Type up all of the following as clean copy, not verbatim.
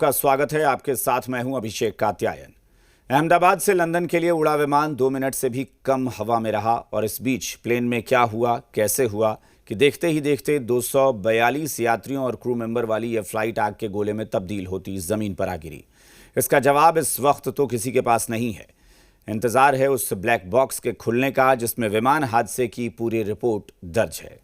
आपका स्वागत है। आपके साथ मैं हूं अभिषेक कात्यायन। अहमदाबाद से लंदन के लिए उड़ा विमान 2 मिनट से भी कम हवा में रहा और इस बीच प्लेन में क्या हुआ, कैसे हुआ कि देखते ही देखते 242 यात्रियों और क्रू मेंबर वाली यह फ्लाइट आग के गोले में तब्दील होती जमीन पर आ गिरी। इसका जवाब इस वक्त तो किसी के पास नहीं है। इंतजार है उस ब्लैक बॉक्स के खुलने का जिसमें विमान हादसे की पूरी रिपोर्ट दर्ज है।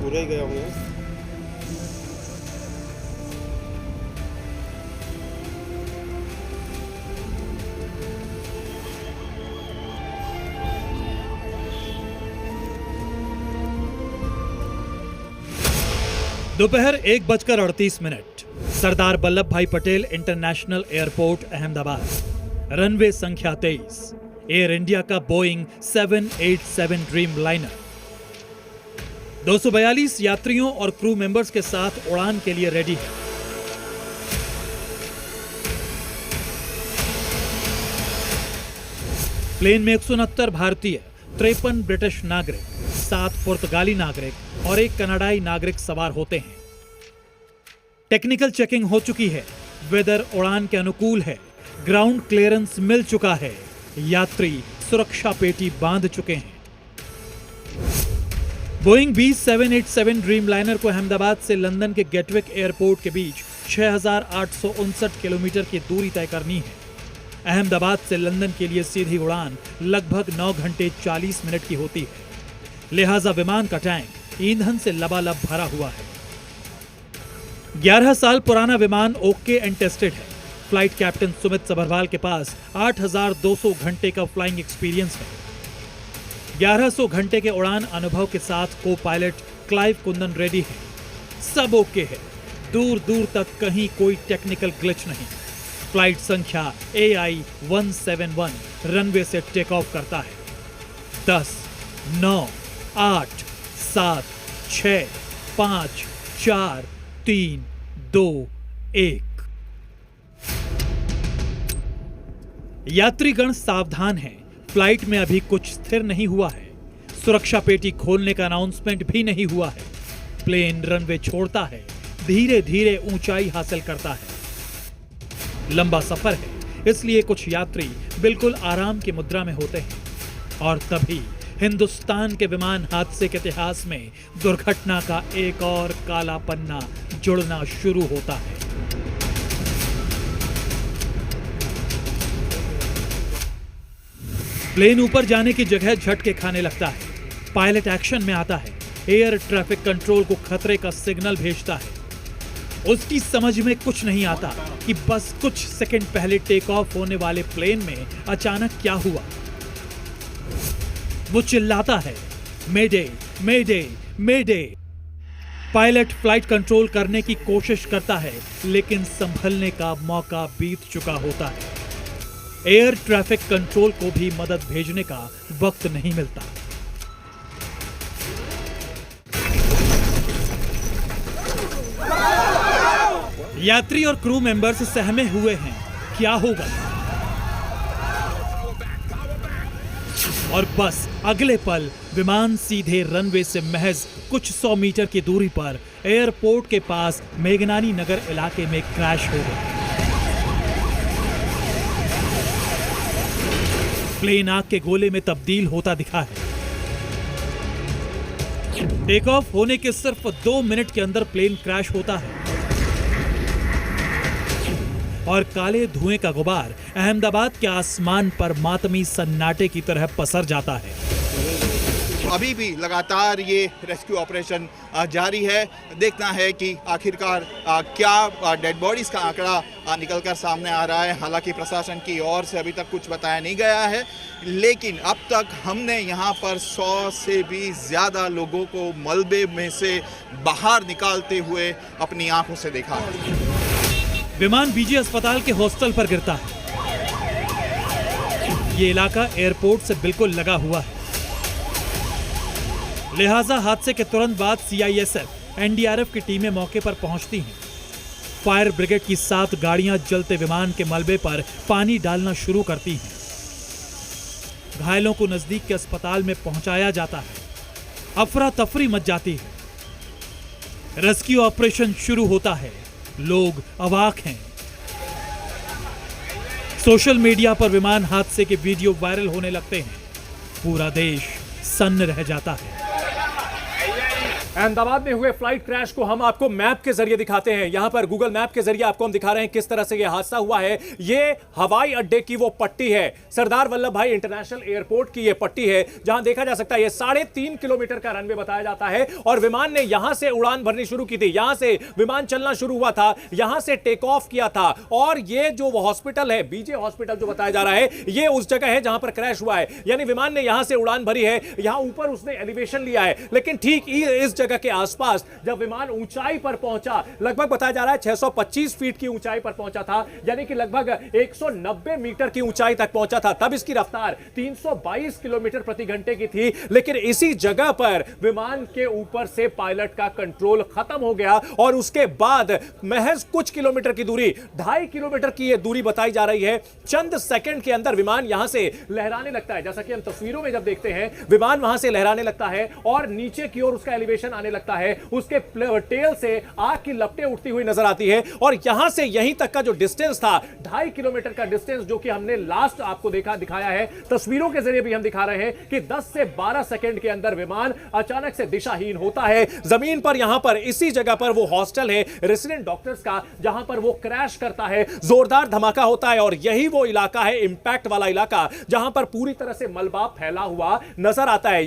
पूरा ही गया होंगे। दोपहर 1:38 सरदार वल्लभ भाई Patel international airport Ahmedabad. Runway संख्या 23, एयर इंडिया का बोइंग 787 ड्रीम लाइनर 242 यात्रियों और क्रू मेंबर्स के साथ उड़ान के लिए रेडी है। प्लेन में 169 भारतीय, 53 ब्रिटिश नागरिक, 7 पुर्तगाली नागरिक और 1 कनाडाई नागरिक सवार होते हैं। टेक्निकल चेकिंग हो चुकी है, वेदर उड़ान के अनुकूल है, ग्राउंड क्लियरेंस मिल चुका है, यात्री सुरक्षा पेटी बांध चुके हैं। बोइंग बी 787 ड्रीम लाइनर को अहमदाबाद से लंदन के गेटविक एयरपोर्ट के बीच 6,859 किलोमीटर की दूरी तय करनी है। अहमदाबाद से लंदन के लिए सीधी उड़ान लगभग 9 घंटे 40 मिनट की होती है। लिहाजा विमान का टैंक ईंधन से लबालब भरा हुआ है। 11 साल पुराना विमान ओके एंड टेस्टेड है। फ्लाइट कैप्टन सुमित सबरवाल के पास 8,200 घंटे का फ्लाइंग एक्सपीरियंस है। 1100 घंटे के उड़ान अनुभव के साथ को पायलट क्लाइव कुंदन रेडी है। सब ओके है, दूर दूर तक कहीं कोई टेक्निकल ग्लिच नहीं। फ्लाइट संख्या AI-171 रनवे से टेक ऑफ करता है। 10, 9, 8, 7, 6, 5, 4, 3, 2, 1। यात्रीगण सावधान हैं। फ्लाइट में अभी कुछ स्थिर नहीं हुआ है। सुरक्षा पेटी खोलने का अनाउंसमेंट भी नहीं हुआ है। प्लेन रनवे छोड़ता है, धीरे धीरे ऊंचाई हासिल करता है। लंबा सफर है, इसलिए कुछ यात्री बिल्कुल आराम की मुद्रा में होते हैं और तभी हिंदुस्तान के विमान हादसे के इतिहास में दुर्घटना का एक और काला पन्ना जुड़ना शुरू होता है। प्लेन ऊपर जाने की जगह झटके खाने लगता है। पायलट एक्शन में आता है, एयर ट्रैफिक कंट्रोल को खतरे का सिग्नल भेजता है। उसकी समझ में कुछ नहीं आता कि बस कुछ सेकंड पहले टेक ऑफ होने वाले प्लेन में अचानक क्या हुआ। वो चिल्लाता है, मेडे मेडे मेडे। पायलट फ्लाइट कंट्रोल करने की कोशिश करता है, लेकिन संभलने का मौका बीत चुका होता है। एयर ट्रैफिक कंट्रोल को भी मदद भेजने का वक्त नहीं मिलता। यात्री और क्रू मेंबर्स सहमे हुए हैं, क्या होगा। और बस अगले पल विमान सीधे रनवे से महज कुछ 100 मीटर की दूरी पर एयरपोर्ट के पास मेघनानी नगर इलाके में क्रैश हो गया। प्लेन आग के गोले में तब्दील होता दिखा है। टेक ऑफ होने के सिर्फ 2 मिनट के अंदर प्लेन क्रैश होता है और काले धुएं का गुबार अहमदाबाद के आसमान पर मातमी सन्नाटे की तरह पसर जाता है। अभी भी लगातार ये रेस्क्यू ऑपरेशन जारी है। देखना है कि आखिरकार क्या डेड बॉडीज का आंकड़ा निकलकर सामने आ रहा है। हालांकि प्रशासन की ओर से अभी तक कुछ बताया नहीं गया है, लेकिन अब तक हमने यहाँ पर 100 से भी ज़्यादा लोगों को मलबे में से बाहर निकालते हुए अपनी आंखों से देखा है। विमान बीजी अस्पताल के हॉस्टल पर गिरता है। ये इलाका एयरपोर्ट से बिल्कुल लगा हुआ है, लिहाजा हादसे के तुरंत बाद CISF, NDRF की टीमें मौके पर पहुंचती हैं। फायर ब्रिगेड की 7 गाड़ियां जलते विमान के मलबे पर पानी डालना शुरू करती हैं। घायलों को नजदीक के अस्पताल में पहुंचाया जाता है। अफरा तफरी मच जाती है। रेस्क्यू ऑपरेशन शुरू होता है। लोग अवाक हैं। सोशल मीडिया पर विमान हादसे के वीडियो वायरल होने लगते हैं। पूरा देश सन्न रह जाता है। अहमदाबाद में हुए फ्लाइट क्रैश को हम आपको मैप के जरिए दिखाते हैं। यहां पर गूगल मैप के जरिए आपको हम दिखा रहे हैं किस तरह से यह हादसा हुआ है। यह हवाई अड्डे की वो पट्टी है, सरदार वल्लभ भाई इंटरनेशनल एयरपोर्ट की यह पट्टी है, जहां देखा जा सकता है यह 3.5 किलोमीटर का रनवे बताया जाता है। और विमान ने यहां से उड़ान भरनी शुरू की थी। यहां से विमान चलना शुरू हुआ था, यहां से टेक ऑफ किया था। और यह जो हॉस्पिटल है, बीजे हॉस्पिटल जो बताया जा रहा है, यह उस जगह है जहां पर क्रैश हुआ है। यानी विमान ने यहां से उड़ान भरी है, यहां ऊपर उसने एलिवेशन लिया है। लेकिन ठीक इस जगह के आसपास जब विमान ऊंचाई पर पहुंचा, लगभग बताया जा रहा है 625 फीट की ऊंचाई पर पहुंचा था, यानी कि लगभग 190 मीटर की ऊंचाई तक पहुंचा था। तब इसकी रफ्तार 322 किलोमीटर प्रति घंटे की थी। लेकिन इसी जगह पर विमान के ऊपर से पायलट का कंट्रोल खत्म हो गया और उसके बाद महज कुछ किलोमीटर की दूरी, 2.5 किलोमीटर की यह दूरी बताई जा रही है, चंद सेकंड के अंदर विमान यहां से लहराने लगता है। जैसा कि हम तस्वीरों में जब देखते हैं, विमान वहां से लहराने लगता है और नीचे की ओर उसका एलिवेशन आने लगता है। उसके टेल से आग की लपटें उठती हुई नजर आती है। और यहां से यहीं तक का जो डिस्टेंस था, 2.5 किलोमीटर का डिस्टेंस, जो कि हमने लास्ट आपको दिखाया है, तस्वीरों के जरिए भी हम दिखा रहे हैं कि 10 से 12 सेकंड के अंदर विमान अचानक से दिशाहीन होता है। जमीन पर यहां पर इसी जगह पर वो हॉस्टल है रेसिडेंट डॉक्टर्स का, जहां पर वो क्रैश करता है। जोरदार धमाका होता है और यही वो इलाका है, इंपैक्ट वाला इलाका, जहां पर पूरी तरह से मलबा फैला हुआ नजर आता है।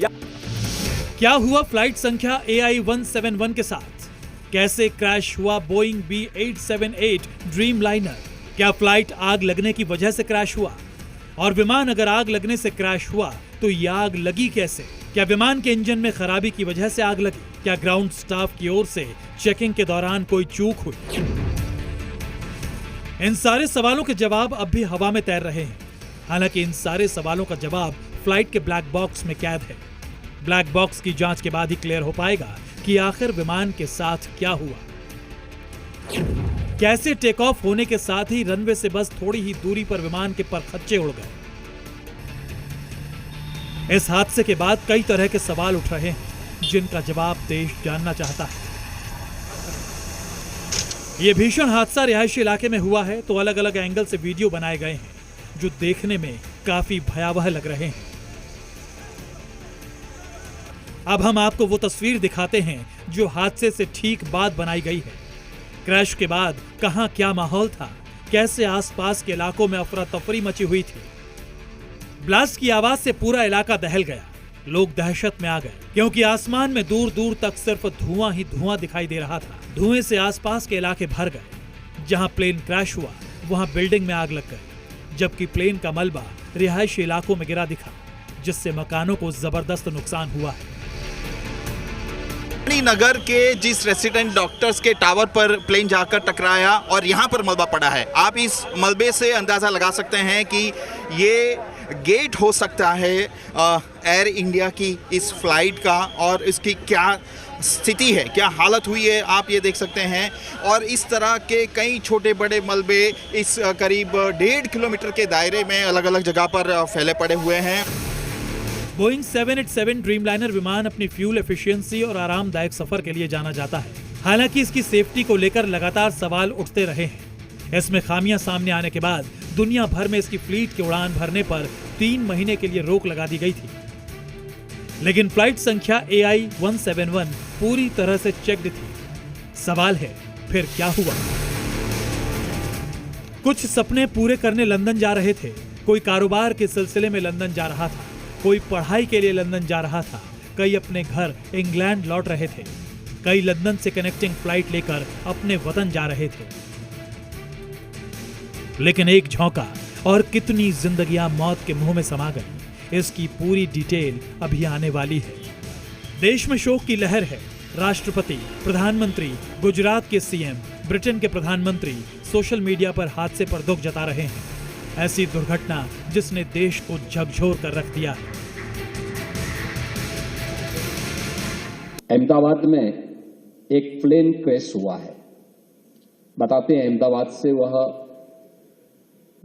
क्या हुआ फ्लाइट संख्या AI-171 के साथ? कैसे क्रैश हुआ बोइंग B878 ड्रीम लाइनर? क्या फ्लाइट आग लगने की वजह से क्रैश हुआ? और विमान अगर आग लगने से क्रैश हुआ तो यह आग लगी कैसे? क्या विमान के इंजन में खराबी की वजह से आग लगी? क्या ग्राउंड स्टाफ की ओर से चेकिंग के दौरान कोई चूक हुई? इन सारे सवालों के जवाब अब भी हवा में तैर रहे हैं। हालांकि इन सारे सवालों का जवाब फ्लाइट के ब्लैक बॉक्स में कैद है। ब्लैक बॉक्स की जांच के बाद ही क्लियर हो पाएगा कि आखिर विमान के साथ क्या हुआ। कैसे टेक ऑफ होने के साथ ही रनवे से बस थोड़ी ही दूरी पर विमान के परखच्चे उड़ गए। इस हादसे के बाद कई तरह के सवाल उठ रहे हैं, जिनका जवाब देश जानना चाहता है। यह भीषण हादसा रिहायशी इलाके में हुआ है, तो अलग अलग एंगल से वीडियो बनाए गए हैं, जो देखने में काफी भयावह लग रहे हैं। अब हम आपको वो तस्वीर दिखाते हैं जो हादसे से ठीक बाद बनाई गई है। क्रैश के बाद कहां क्या माहौल था, कैसे आसपास के इलाकों में अफरा तफरी मची हुई थी। ब्लास्ट की आवाज से पूरा इलाका दहल गया। लोग दहशत में आ गए, क्योंकि आसमान में दूर दूर तक सिर्फ धुआं ही धुआं दिखाई दे रहा था। धुएं से आसपास के इलाके भर गए। जहां प्लेन क्रैश हुआ वहां बिल्डिंग में आग लग गई, जबकि प्लेन का मलबा रिहायशी इलाकों में गिरा दिखा, जिससे मकानों को जबरदस्त नुकसान हुआ है। नगर के जिस रेसिडेंट डॉक्टर्स के टावर पर प्लेन जाकर टकराया और यहाँ पर मलबा पड़ा है, आप इस मलबे से अंदाज़ा लगा सकते हैं कि ये गेट हो सकता है एयर इंडिया की इस फ्लाइट का, और इसकी क्या स्थिति है, क्या हालत हुई है, आप ये देख सकते हैं। और इस तरह के कई छोटे बड़े मलबे इस करीब 1.5 किलोमीटर के दायरे में अलग अलग जगह पर फैले पड़े हुए हैं। बोइंग 787 ड्रीमलाइनर विमान अपनी फ्यूल एफिशिएंसी और आरामदायक सफर के लिए जाना जाता है। हालांकि इसकी सेफ्टी को लेकर लगातार सवाल उठते रहे हैं। इसमें खामियां सामने आने के बाद दुनिया भर में इसकी फ्लीट की उड़ान भरने पर 3 महीने के लिए रोक लगा दी गई थी। लेकिन फ्लाइट संख्या AI-171 पूरी तरह से चेक्ड थी। सवाल है, फिर क्या हुआ? कुछ सपने पूरे करने लंदन जा रहे थे। कोई कारोबार के सिलसिले में लंदन जा रहा था, कोई पढ़ाई के लिए लंदन जा रहा था, कई अपने घर इंग्लैंड लौट रहे थे, कई लंदन से कनेक्टिंग फ्लाइट लेकर अपने वतन जा रहे थे। लेकिन एक झोंका और कितनी जिंदगियां मौत के मुंह में समा गई, इसकी पूरी डिटेल अभी आने वाली है। देश में शोक की लहर है। राष्ट्रपति, प्रधानमंत्री, गुजरात के सीएम, ब्रिटेन के प्रधानमंत्री सोशल मीडिया पर हादसे पर दुख जता रहे हैं। ऐसी दुर्घटना जिसने देश को झकझोर कर रख दिया है। अहमदाबाद में एक प्लेन क्रैश हुआ है। बताते हैं अहमदाबाद से वह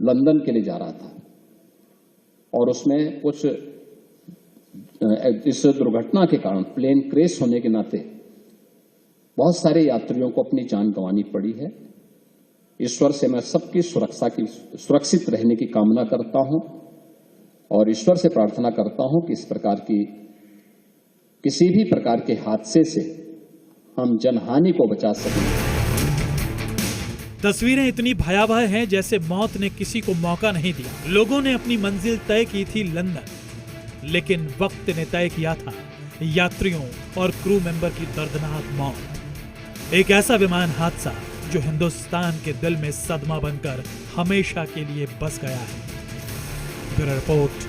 लंदन के लिए जा रहा था और उसमें कुछ इस दुर्घटना के कारण प्लेन क्रैश होने के नाते बहुत सारे यात्रियों को अपनी जान गंवानी पड़ी है। ईश्वर से मैं सबकी सुरक्षित रहने की कामना करता हूं और ईश्वर से प्रार्थना करता हूं कि इस प्रकार की किसी भी प्रकार के हादसे से हम जनहानि को बचा सकें। तस्वीरें इतनी भयावह हैं जैसे मौत ने किसी को मौका नहीं दिया। लोगों ने अपनी मंजिल तय की थी लंदन, लेकिन वक्त ने तय किया था यात्रियों और क्रू मेंबर की दर्दनाक मौत। एक ऐसा विमान हादसा जो हिंदुस्तान के दिल में सदमा बनकर हमेशा के लिए बस गया है। Bureau report,